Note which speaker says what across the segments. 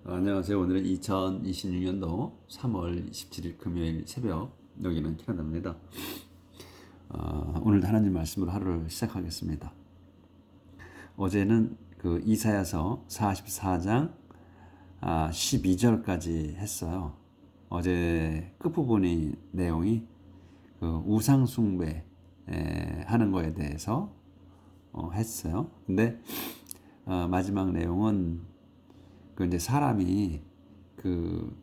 Speaker 1: 안녕하세요. 오늘은 2026년도 3월 27일 금요일 새벽, 여기는 캐나다입니다. 오늘도 하나님 말씀으로 하루를 시작하겠습니다. 어제는 그 이사야서 44장 12절까지 했어요. 어제 끝부분의 내용이 그 우상 숭배 하는 거에 대해서 했어요. 근데 마지막 내용은 그 이제 사람이 그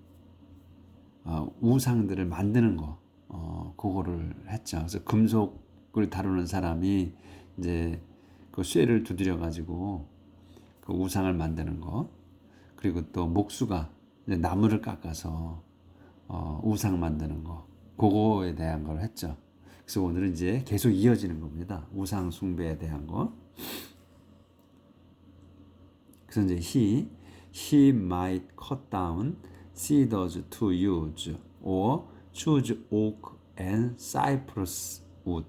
Speaker 1: 우상들을 만드는 거, 그거를 했죠. 그래서 금속을 다루는 사람이 이제 그 쇠를 두드려 가지고 그 우상을 만드는 거, 그리고 또 목수가 이제 나무를 깎아서 우상 만드는 거, 그거에 대한 걸 했죠. 그래서 오늘은 이제 계속 이어지는 겁니다. 우상 숭배에 대한 거. 그래서 이제 he might cut down cedars to use or choose oak and cypress wood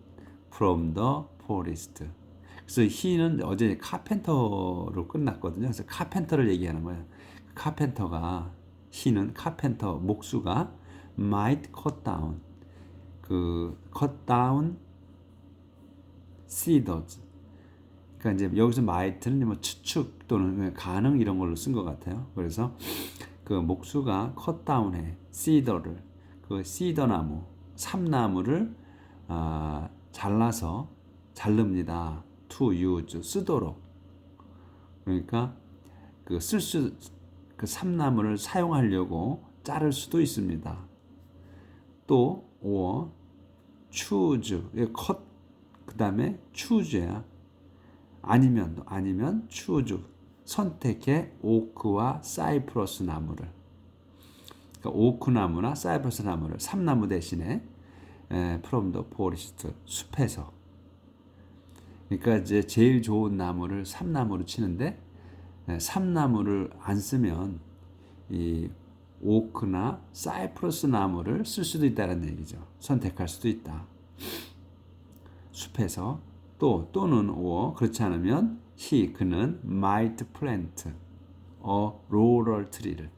Speaker 1: from the forest. 그래서 he는 어제 카펜터로 끝났거든요. 그래서 카펜터를 얘기하는 거예요. 카펜터가 he는 카펜터 목수가 might cut down 그 cut down cedars. 그러니까 이제 여기서 might는 뭐 추측 또는 가능 이런 걸로 쓴 것 같아요. 그래서 그 목수가 컷다운해 시더를 그 시더 나무 삼나무를 잘라서 자릅니다. to use 쓰도록. 그러니까 그 삼나무를 사용하려고 자를 수도 있습니다. 또 or choose 컷 그다음에 choose야. 아니면 choose 선택해 오크와 사이프러스 나무를. 그러니까 오크 나무나 사이프러스 나무를 삼나무 대신에 from the forest 숲에서. 그러니까 이제 제일 좋은 나무를 삼나무로 치는데 삼나무를 안 쓰면 이 오크나 사이프러스 나무를 쓸 수도 있다는 얘기죠. 선택할 수도 있다. 숲에서 또는 or 그렇지 않으면 그는 might plant a laurel tree를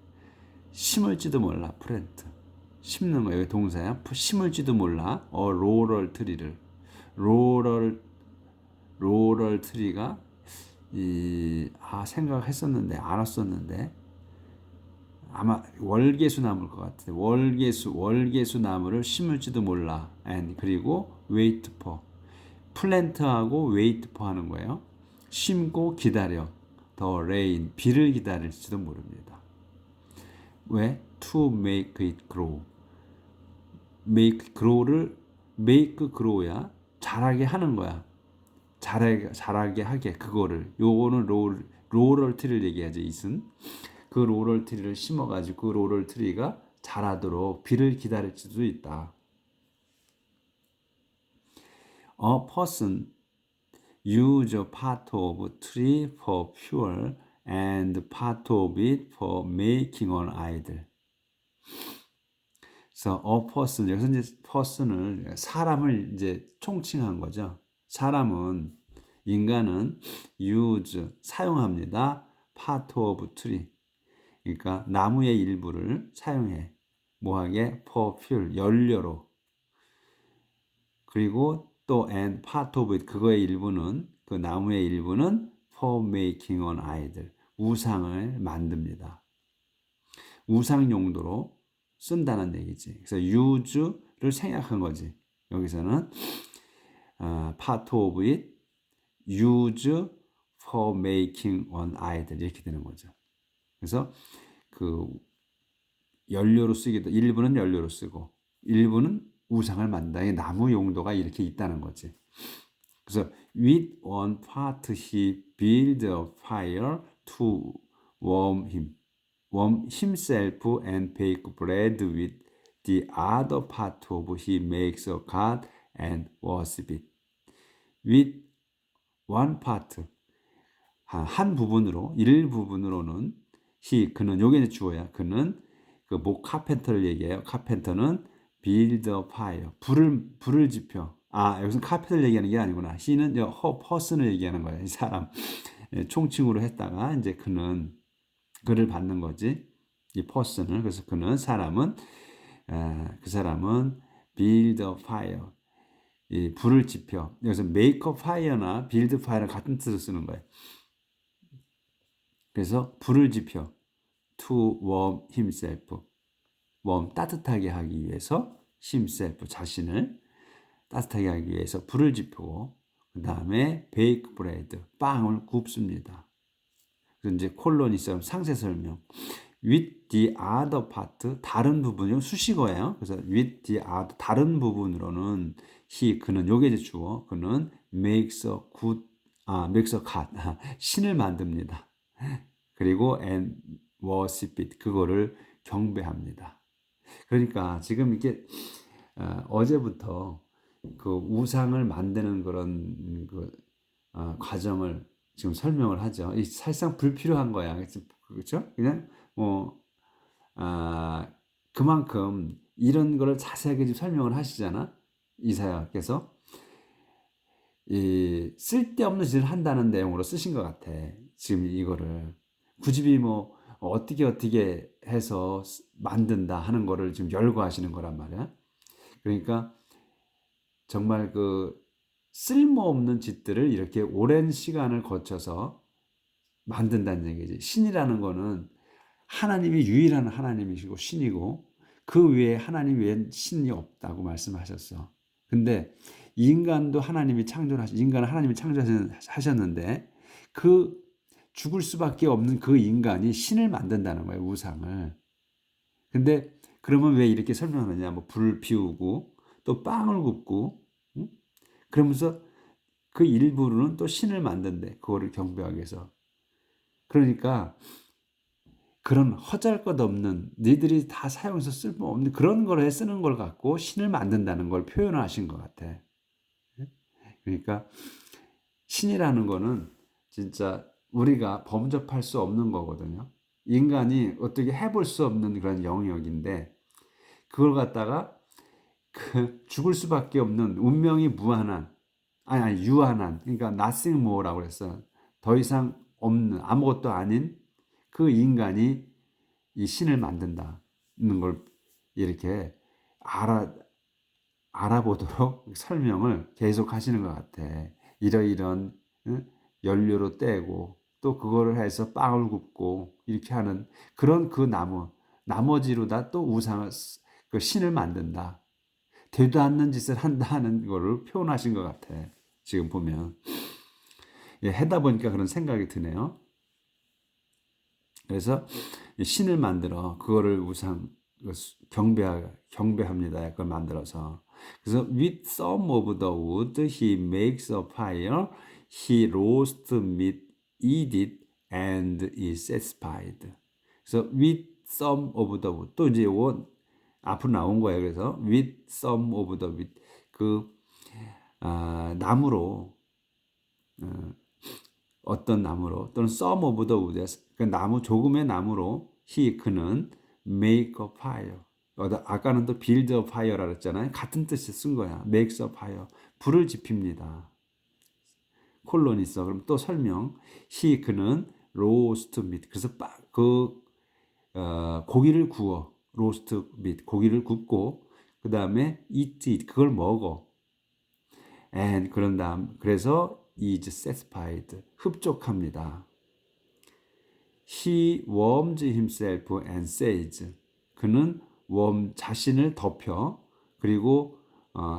Speaker 1: 심을지도 몰라. plant 심는 거 여기 동사야. 심을지도 몰라. a laurel tree를 laurel tree가 생각했었는데 알았었는데 아마 월계수 나무일 것 같아요. 월계수 나무를 심을지도 몰라. and 그리고 wait for 플랜트하고 웨이트 포 하는 거예요. 심고 기다려. 더 레인 비를 기다릴지도 모릅니다. 왜? To make it grow. make grow야 자라게 하는 거야. 자라게 하게 그거를. 요거는 로럴 트리를 얘기하죠. 이슨 그 로럴 트리를 심어가지고 그 로럴 트리가 자라도록 비를 기다릴 수도 있다. A person use a part of tree for fuel and part of it for making an idol. 그래서 a person 여기서 이제 person을 사람을 이제 총칭한 거죠. 인간은 use 사용합니다. part of tree 그러니까 나무의 일부를 사용해 뭐하게 for fuel 연료로. 그리고 또 and part of it 그거의 일부는 그 나무의 일부는 for making an idol 우상을 만듭니다. 우상 용도로 쓴다는 얘기지. 그래서 use를 생략한 거지. 여기서는 part of it use for making an idol 이렇게 되는 거죠. 그래서 그 연료로 쓰기도 일부는 연료로 쓰고 일부는 우상을 만든다. 나무 용도가 이렇게 있다는 거지. 그래서 with one part he build a fire to warm himself and bake bread with the other part of he makes a god and worship it. with one part 한 부분으로 일부분으로는 그는 요게 이제 주어야. 그는 그 목 카펜터를 얘기해요. 카펜터는 build a fire 불을 지펴. 여기서 카펜터를 얘기하는 게 아니구나. he는 퍼슨을 얘기하는 거예요. 이 사람 총칭으로 했다가 이제 그는 그를 받는 거지. 이 person을. 그래서 그는 사람은 그 사람은 build a fire. 이 불을 지펴. 여기서 make a fire나 build fire는 같은 뜻을 쓰는 거예요. 그래서 불을 지펴. to warm himself. warm 따뜻하게 하기 위해서 himself 자신을 따뜻하게 하기 위해서 불을 지피고 그 다음에 bake bread 빵을 굽습니다. 그래서 이제 콜론이처럼 상세 설명. with the other part 다른 부분이 수식어예요. 그래서 with the other 다른 부분으로는 그는 요게 이제 주어 그는 makes a god 신을 만듭니다. 그리고 and worship it 그거를 경배합니다. 그러니까 지금 이게 어제부터 그 우상을 만드는 그런 과정을 지금 설명을 하죠. 이 사실상 불필요한 거야. 그렇죠? 그냥 그만큼 이런 거를 자세하게 지금 설명을 하시잖아. 이사야께서 이 쓸데없는 짓을 한다는 내용으로 쓰신 것 같아. 지금 이거를 굳이 뭐 어떻게 해서 만든다 하는 거를 지금 열거하시는 거란 말이야. 그러니까 정말 그 쓸모없는 짓들을 이렇게 오랜 시간을 거쳐서 만든다는 얘기지. 신이라는 거는 하나님이 유일한 하나님이시고 신이고 그 외에 하나님 외엔 신이 없다고 말씀하셨어. 근데 인간도 하나님이 인간은 하나님이 창조하셨는데 그 죽을 수밖에 없는 그 인간이 신을 만든다는 거예요, 우상을. 근데 그러면 왜 이렇게 설명하느냐? 뭐 불을 피우고 또 빵을 굽고 그러면서 그 일부로는 또 신을 만든대. 그거를 경배하기 위해서. 그러니까 그런 허잘것없는 니들이 다 사용해서 쓸모없는 그런 거를 쓰는 걸 갖고 신을 만든다는 걸 표현하신 것 같아. 그러니까 신이라는 거는 진짜 우리가 범접할 수 없는 거거든요. 인간이 어떻게 해볼 수 없는 그런 영역인데 그걸 갖다가 그 죽을 수밖에 없는 운명이 무한한 유한한 그러니까 nothing more라고 그랬어. 더 이상 없는 아무것도 아닌 그 인간이 이 신을 만든다는 걸 이렇게 알아보도록 설명을 계속 하시는 것 같아. 이러이런 연료로 떼고 또 그거를 해서 빵을 굽고 이렇게 하는 그런 그 나머지로다 또 우상을 그 신을 만든다. 되도 않는 짓을 한다는 거를 표현하신 것 같아. 지금 보면 하다 보니까 그런 생각이 드네요. 그래서 신을 만들어 그거를 우상 경배합니다. 그걸 만들어서 그래서 with some of the wood he makes a fire, he roasts meat, eat it, and is satisfied. 그래서 with some of the wood 또 이제 이거 앞으로 나온 거예요. 그래서 with some of the wood 나무로 어떤 나무로 또는 some of the wood 그 나무 조금의 나무로 그는 make a fire. 아까는 또 build a fire라 그랬잖아요. 같은 뜻이 쓴 거야. makes a fire. 불을 지핍니다. 콜론 있어. 그럼 또 설명. 그는 roast meat. 그래서 고기를 구워. roast meat. 고기를 굽고 그 다음에 eat it. 그걸 먹어. and 그런 다음 그래서 is satisfied. 흡족합니다. He warms himself and says. 그는 자신을 덮여 그리고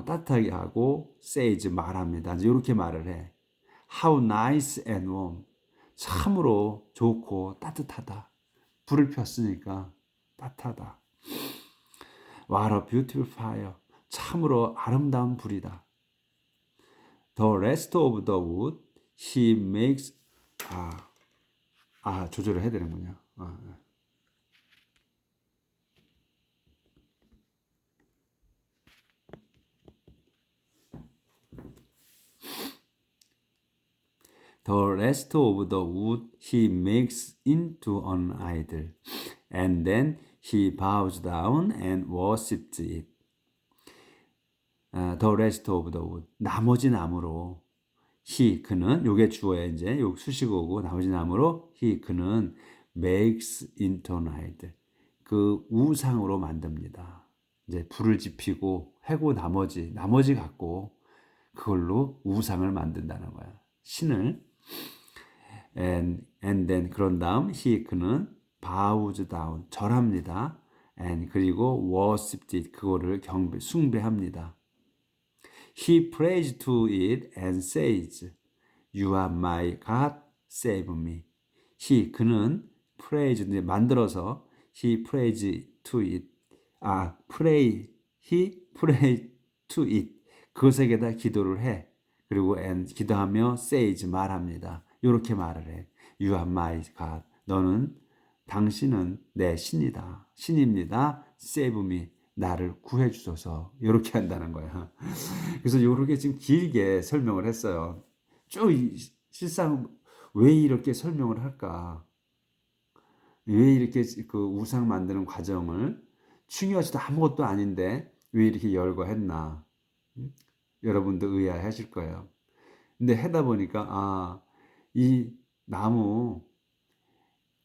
Speaker 1: 따뜻하게 하고 says 말합니다. 이렇게 말을 해. How nice and warm. 참으로 좋고 따뜻하다. 불을 폈으니까 따뜻하다. What a beautiful fire. 참으로 아름다운 불이다. The rest of the wood he makes 조절을 해야 되는군요. The rest of the wood he makes into an idol, and then he bows down and worships it. The rest of the wood. 나머지 나무로 그는 요게 주어야 이제 요 수식어고 나머지 나무로 그는 makes into an idol. 그 우상으로 만듭니다. 이제 불을 지피고 해고 나머지 갖고 그걸로 우상을 만든다는 거야. 신을. And then 그런 다음 그는 bows down 절합니다. And 그리고 worshipped it 그거를 숭배합니다. He prays to it and says, You are my God, save me. 그는 prays 만들어서 he prays to it. he prays to it. 그것에게다 기도를 해. 그리고 and 기도하며 says 말합니다. 이렇게 말을 해. You are my God. 당신은 내 신입니다. Save me. 나를 구해 주소서. 이렇게 한다는 거야. 그래서 이렇게 지금 길게 설명을 했어요. 쭉 실상 왜 이렇게 설명을 할까? 왜 이렇게 그 우상 만드는 과정을 중요하지도 아무것도 아닌데 왜 이렇게 열거했나? 여러분도 의아하실 거예요. 근데 하다 보니까 이 나무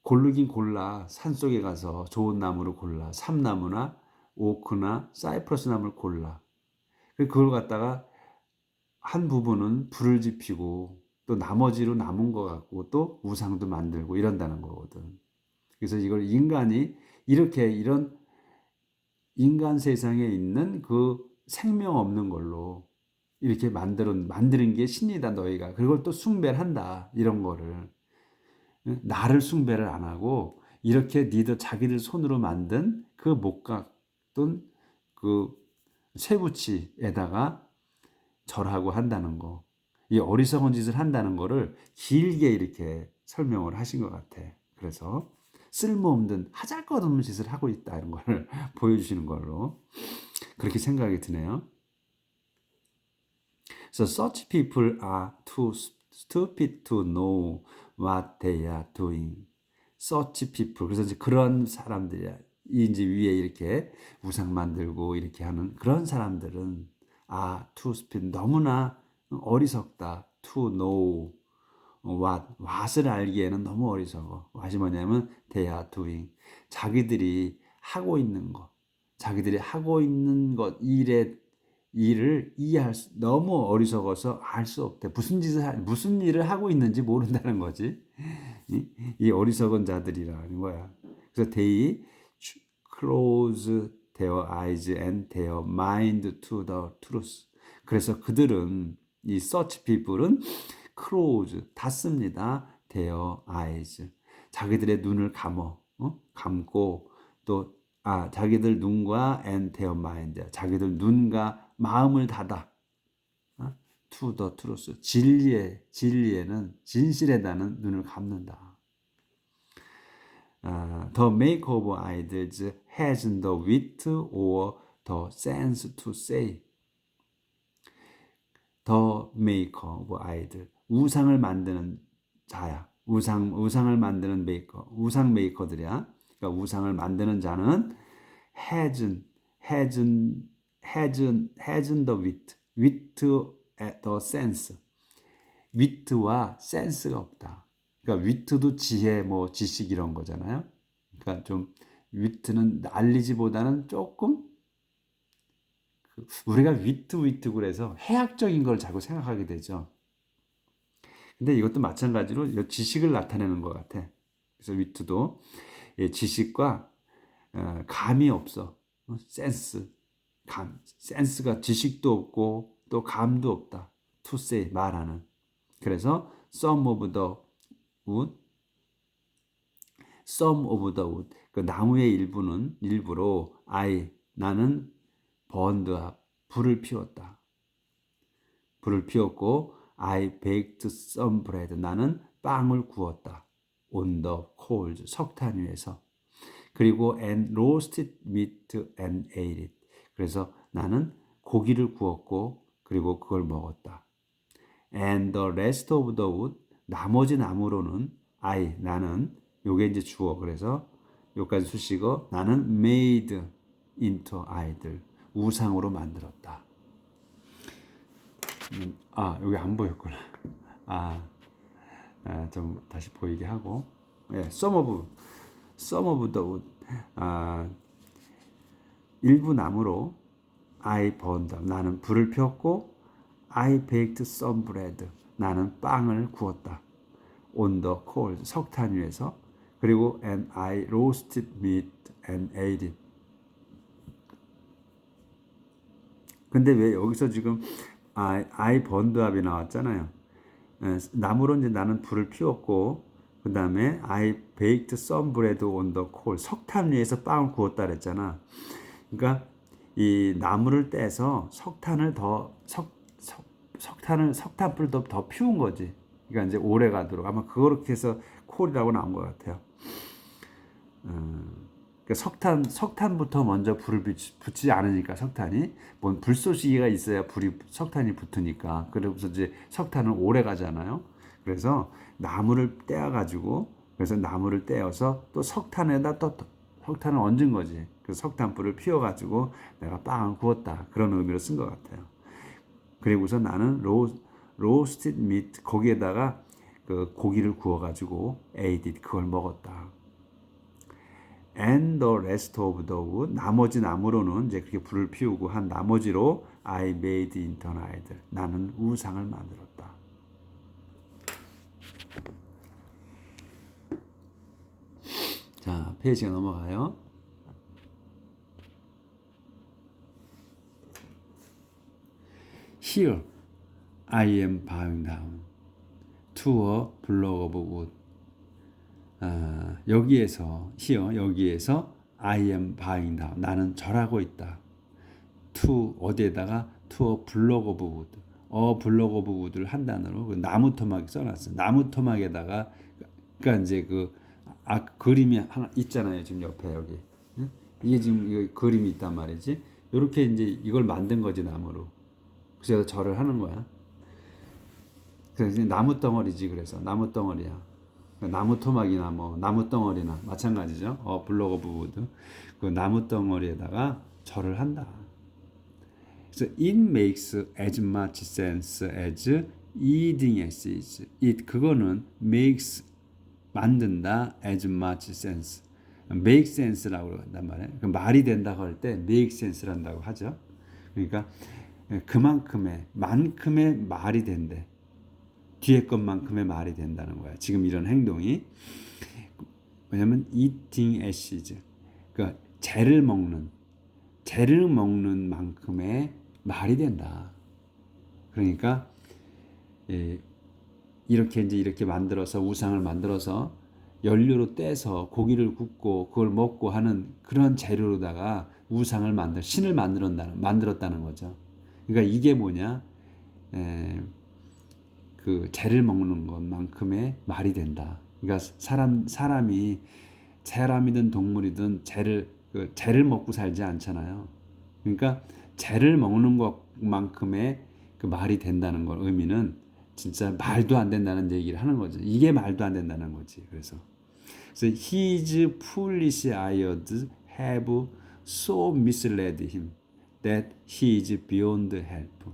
Speaker 1: 고르긴 골라. 산속에 가서 좋은 나무를 골라. 삼나무나 오크나 사이프러스 나무를 골라. 그걸 갖다가 한 부분은 불을 지피고 또 나머지로 남은 거 갖고 또 우상도 만들고 이런다는 거거든. 그래서 이걸 인간이 이런 인간 세상에 있는 그 생명 없는 걸로 이렇게 만드는 게 신이다 너희가. 그걸 또 숭배를 한다. 이런 거를. 나를 숭배를 안 하고 이렇게 자기들 손으로 만든 그 목각 또는 그 쇠붙이에다가 절하고 한다는 거. 이 어리석은 짓을 한다는 거를 길게 이렇게 설명을 하신 것 같아. 그래서 쓸모없는 하잘것없는 짓을 하고 있다 이런 걸 보여주시는 걸로 그렇게 생각이 드네요. So such people are too stupid to know what they are doing. Such people. 그래서 이제 그런 사람들이야. 이제 위에 이렇게 우상 만들고 이렇게 하는 그런 사람들은 too stupid. 너무나 어리석다. To know what을 알기에는 너무 어리석어. what이 뭐냐면 they are doing. 자기들이 하고 있는 것, 일을 너무 어리석어서 알 수 없대. 무슨 일을 하고 있는지 모른다는 거지. 이 어리석은 자들이라는 거야. 그래서 they close their eyes and their mind to the truth. 그래서 그들은 이 such people은 close 닫습니다. their eyes. 자기들의 눈을 감고 또 자기들 눈과 and their mind. 자기들 눈과 마음을 닫아. to the truth. 진실에다는 눈을 감는다. The maker of idols has the wit or the sense to say. The maker of idol. 우상을 만드는 자야. 우상을 만드는 메이커. 우상 메이커들이야. 그러니까 우상을 만드는 자는 has the wit, the sense. wit와 sense가 없다. 그러니까 wit도 지혜, 지식 이런 거잖아요. 그러니까 좀 wit는 난리지보다는 조금 우리가 wit 그래서 해학적인 걸 자꾸 생각하게 되죠. 근데 이것도 마찬가지로 지식을 나타내는 것 같아. 그래서 wit도 지식과 감이 없어. 센스가 지식도 없고 또 감도 없다. to say 말하는. 그래서 some of the wood 그 나무의 일부로 나는 burned up 불을 피웠고 I baked some bread 나는 빵을 구웠다. on the coals 석탄 위에서. 그리고 and roasted meat and ate it. 그래서 나는 고기를 구웠고 그리고 그걸 먹었다. And the rest of the wood 나머지 나무로는 나는 요게 이제 주어. 그래서 요까지 수식어 나는 made into idol 우상으로 만들었다. 여기 안 보였구나. 좀 다시 보이게 하고 예, some of the wood. 일부 나무로 I burned. 나는 불을 피웠고 I baked some bread. 나는 빵을 구웠다. On the coals. 석탄 위에서. 그리고 and I roasted meat and ate it. 근데 왜 여기서 지금 I burned up이 나왔잖아요. 나무로 이제 나는 불을 피웠고 그 다음에 I baked some bread on the coal. 석탄 위에서 빵을 구웠다 그랬잖아. 그러니까 이 나무를 떼서 석탄불 더 피운 거지. 그러니까 이제 오래 가도록 아마 그렇게 해서 콜이라고 나온 것 같아요. 그러니까 석탄부터 먼저 불을 붙지 않으니까 석탄이 뭔 불쏘시개가 있어야 석탄이 붙으니까 그래서 이제 석탄은 오래 가잖아요. 그래서 나무를 떼어가지고 그래서 나무를 떼어서 또 석탄에다 또 석탄을 얹은 거지. 그래서 석탄불을 피워가지고 내가 빵을 구웠다 그런 의미로 쓴 것 같아요. 그리고서 나는 로스티드 미트 거기에다가 그 고기를 구워가지고 ate it 그걸 먹었다. And the rest of the wood 나머지 나무로는 이제 그렇게 불을 피우고 한 나머지로 I made into an idol 나는 우상을 만들었다. 자 페이지가 넘어가요. Here I am bowing down to a block of wood. 여기에서 I am bowing down 나는 절하고 있다. to 어디에다가 to a block of wood. block of wood를 한 단어로 그 나무 토막 써놨어. 나무 토막에다가 그러니까 이제 그림이 하나 있잖아요. 지금 옆에 여기. 이게 지금 이거 그림이 있단 말이지. 이렇게 이제 이걸 만든 거지 나무로. 그래서 절을 하는 거야. 그래서 나무 덩어리지. 그래서 나무 덩어리야. 나무 토막이나 뭐 나무 덩어리나 마찬가지죠. 블록 오브 우드. 그 나무 덩어리에다가 절을 한다. 그래서 it makes as much sense as eating as is. it 그거는 makes 만든다 as much sense. make sense라고 한단 말이에요. 그 말이 된다고 할 때 make sense를 한다고 하죠. 그러니까 만큼의 말이 된대. 뒤에 것만큼의 말이 된다는 거야. 지금 이런 행동이. 왜냐면 eating ashes. 그러니까 재를 먹는 만큼의 말이 된다. 그러니까 이렇게 만들어서 우상을 만들어서 연료로 떼서 고기를 굽고 그걸 먹고 하는 그런 재료로다가 우상을 신을 만들었다는 거죠. 그러니까 이게 뭐냐? 그 재를 먹는 것만큼의 말이 된다. 그러니까 사람이든 동물이든 재를 먹고 살지 않잖아요. 그러니까 재를 먹는 것만큼의 그 말이 된다는 걸 의미는 진짜 말도 안 된다는 얘기를 하는 거죠. 이게 말도 안 된다는 거지. 그래서 his foolish ideas have so misled him that he is beyond help.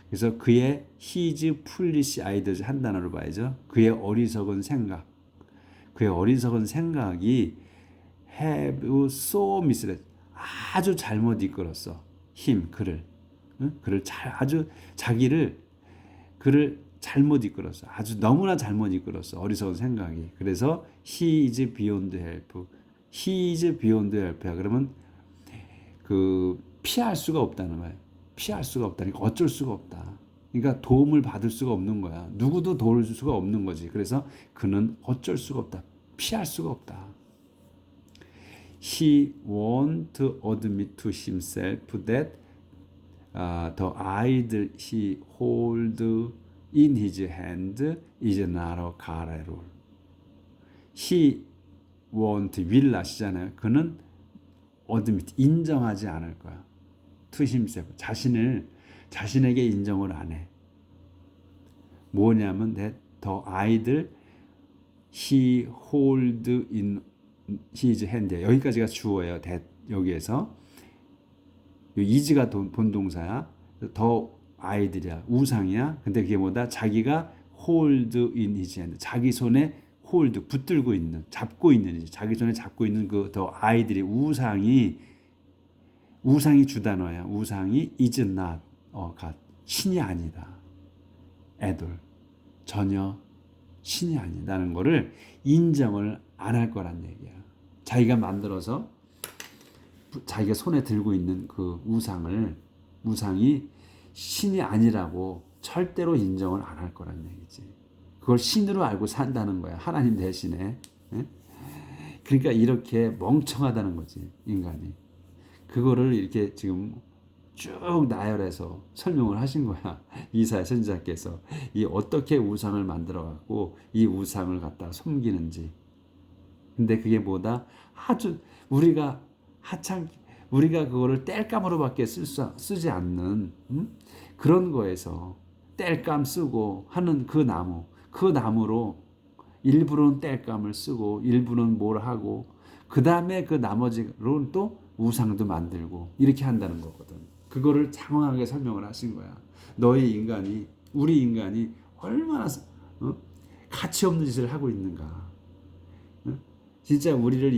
Speaker 1: 그래서 그의 his foolish ideas 한 단어로 봐야죠. 그의 어리석은 생각이 have so misled 아주 잘못 이끌었어. 그를 잘못 이끌었어. 아주 너무나 잘못 이끌었어. 어리석은 생각이. 그래서 he is beyond help. he is beyond help야. 그러면 피할 수가 없다는 거예요. 피할 수가 없다니까 어쩔 수가 없다. 그러니까 도움을 받을 수가 없는 거야. 누구도 도울 수가 없는 거지. 그래서 그는 어쩔 수가 없다. 피할 수가 없다. He won't admit to himself that the idol he holds in his hand is not a carrel. He will 아시잖아요. 그는 admit 인정하지 않을 거야. To himself 자신에게 인정을 안 해. 뭐냐면 that the idol he holds in his hand. 여기까지가 주어예요. that 여기에서 is가 본동사야. 더 idol이야. 우상이야. 근데 그게 뭐다? 자기가 hold in his hand. 자기 손에 홀드 붙들고 있는 잡고 있는 자기 손에 잡고 있는 그 더 아이들이 우상이 주단어야. 우상이 is not God. 신이 아니다. 애돌 전혀 신이 아니다는 거를 인정을 안 할 거란 얘기야. 자기가 만들어서 자기가 손에 들고 있는 그 우상이 신이 아니라고 절대로 인정을 안 할 거란 얘기지. 그걸 신으로 알고 산다는 거야. 하나님 대신에. 예? 그러니까 이렇게 멍청하다는 거지, 인간이. 그거를 이렇게 지금 쭉 나열해서 설명을 하신 거야. 이사야 선지자께서 이 어떻게 우상을 만들어 갖고 이 우상을 갖다 섬기는지. 근데 그게 뭐다? 아주 우리가 그거를 땔감으로밖에 쓰지 않는 그런 거에서 땔감 쓰고 하는 그 나무로 일부는 땔감을 쓰고 일부는 뭘 하고 그 다음에 그 나머지로는 또 우상도 만들고 이렇게 한다는 거거든. 그거를 장황하게 설명을 하신 거야. 우리 인간이 얼마나 가치 없는 짓을 하고 있는가. 진짜 우리를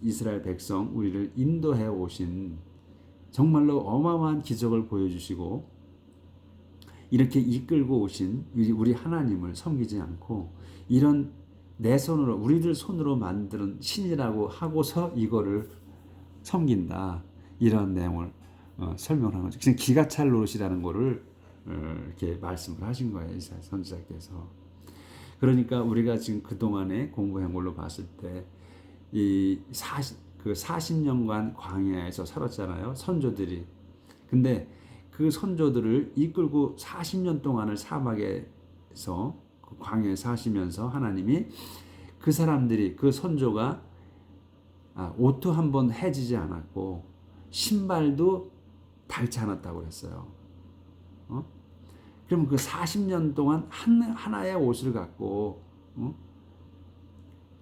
Speaker 1: 이스라엘 백성, 우리를 인도해 오신 정말로 어마어마한 기적을 보여주시고 이렇게 이끌고 오신 우리 하나님을 섬기지 않고 이런 우리들 손으로 만드는 신이라고 하고서 이거를 섬긴다. 이런 내용을 설명하는 거죠. 지금 기가 찰 노릇이라는 거를 이렇게 말씀을 하신 거예요. 이사야 선지자께서. 그러니까 우리가 지금 그동안에 공부한 걸로 봤을 때 이 40년간 광야에서 살았잖아요. 선조들이. 근데 그 선조들을 이끌고 40년 동안을 사막에서 그 광야에 사시면서 하나님이 그 사람들이 그 선조가 옷도 한번 해지지 않았고 신발도 닳지 않았다고 그랬어요. 그럼 그 40년 동안 하나의 옷을 갖고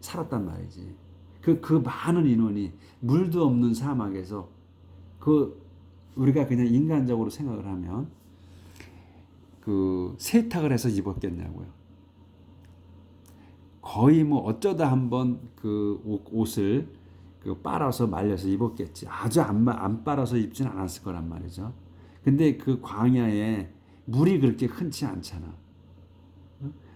Speaker 1: 살았단 말이지. 그 많은 인원이 물도 없는 사막에서 우리가 그냥 인간적으로 생각을 하면 그 세탁을 해서 입었겠냐고요. 거의 뭐 어쩌다 한번 그 옷을 빨아서 말려서 입었겠지. 아주 안 빨아서 입진 않았을 거란 말이죠. 근데 그 광야에 물이 그렇게 흔치 않잖아.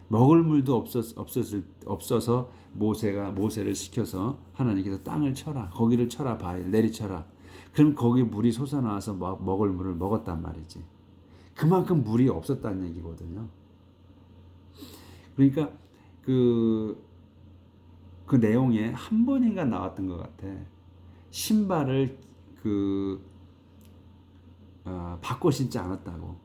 Speaker 1: 먹을 물도 없어서 모세를 시켜서 하나님께서 땅을 쳐라. 거기를 쳐라. 바위를 내리쳐라. 그럼 거기 물이 솟아나와서 먹을 물을 먹었단 말이지. 그만큼 물이 없었다는 얘기거든요. 그러니까 그 내용에 한 번인가 나왔던 것 같아. 신발을 바꿔 신지 않았다고.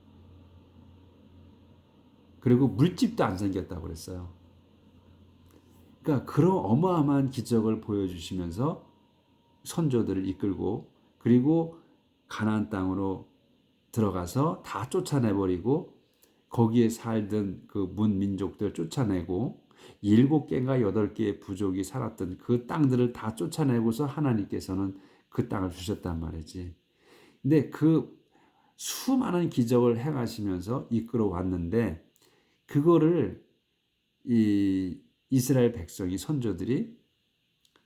Speaker 1: 그리고 물집도 안 생겼다고 그랬어요. 그러니까 그런 어마어마한 기적을 보여주시면서 선조들을 이끌고 그리고 가나안 땅으로 들어가서 다 쫓아내버리고 거기에 살던 그 문민족들 쫓아내고 7개인가 8개의 부족이 살았던 그 땅들을 다 쫓아내고서 하나님께서는 그 땅을 주셨단 말이지. 근데 그 수많은 기적을 행하시면서 이끌어 왔는데 그거를 이 이스라엘 백성이 선조들이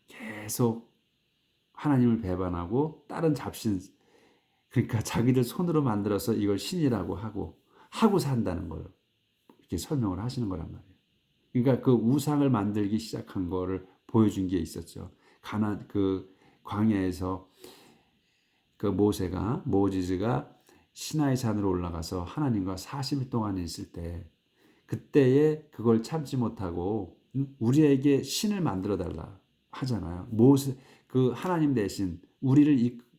Speaker 1: 계속 하나님을 배반하고 다른 잡신 그러니까 자기들 손으로 만들어서 이걸 신이라고 하고 산다는 걸 이렇게 설명을 하시는 거란 말이에요. 그러니까 그 우상을 만들기 시작한 거를 보여준 게 있었죠. 그 광야에서 그 모지즈가 시나이 산으로 올라가서 하나님과 40일 동안 있을 때 그때에 그걸 참지 못하고 우리에게 신을 만들어 달라 하잖아요. 그 하나님 대신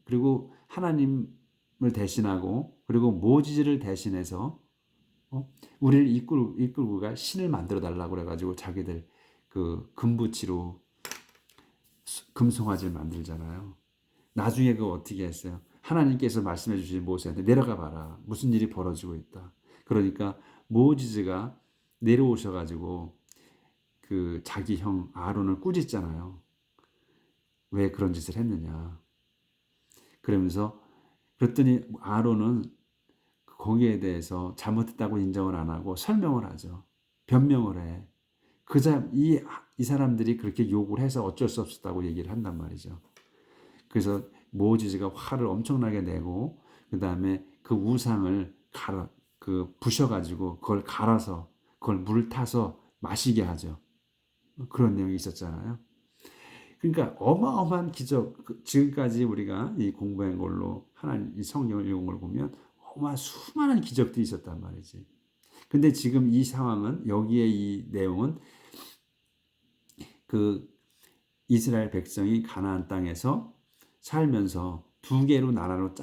Speaker 1: 그리고 하나님을 대신하고 그리고 모지즈를 대신해서 우리를 이끌고가 신을 만들어 달라고 그래가지고 자기들 그 금붙이로 금송아지를 만들잖아요. 나중에 그거 어떻게 했어요? 하나님께서 말씀해 주신 모세한테 내려가 봐라. 무슨 일이 벌어지고 있다. 그러니까 모지즈가 내려오셔가지고 그 자기 형 아론을 꾸짖잖아요. 왜 그런 짓을 했느냐. 그랬더니 아론은 거기에 대해서 잘못했다고 인정을 안 하고 설명을 하죠. 변명을 해. 이 사람들이 그렇게 욕을 해서 어쩔 수 없었다고 얘기를 한단 말이죠. 그래서 모지즈가 화를 엄청나게 내고 그 다음에 그 우상을 부셔가지고 그걸 갈아서 그걸 물 타서 마시게 하죠. 그런 내용이 있었잖아요. 그러니까 어마어마한 기적, 지금까지 우리가 이 공부한 걸로 하나님 이 성경을 읽은 걸 보면 수많은 기적들이 있었단 말이지. 근데 지금 이 상황은 여기에 이 내용은 그 이스라엘 백성이 가나안 땅에서 살면서 두 개로 나라로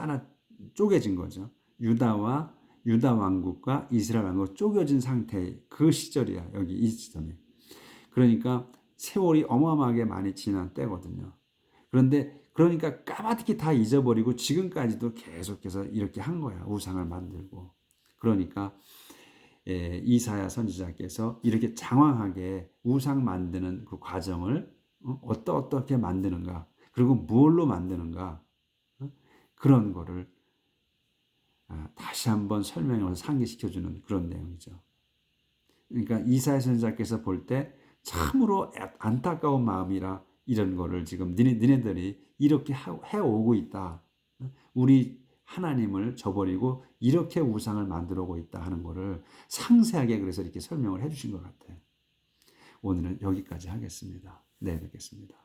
Speaker 1: 쪼개진 거죠. 유다 왕국과 이스라엘 왕국 쪼개진 상태의 그 시절이야. 여기 이 시점에. 그러니까 세월이 어마어마하게 많이 지난 때거든요. 그러니까 까마득히 다 잊어버리고 지금까지도 계속해서 이렇게 한 거야. 우상을 만들고. 그러니까 이사야 선지자께서 이렇게 장황하게 우상 만드는 그 과정을 어떻게 만드는가, 그리고 무엇로 만드는가, 그런 거를 다시 한번 설명해서 상기시켜주는 그런 내용이죠. 그러니까 이사야 선지자께서 볼 때 참으로 안타까운 마음이라 이런 거를 지금 니네들이 이렇게 해오고 있다. 우리 하나님을 저버리고 이렇게 우상을 만들어 오고 있다 하는 거를 상세하게 그래서 이렇게 설명을 해주신 것 같아요. 오늘은 여기까지 하겠습니다. 네, 뵙겠습니다.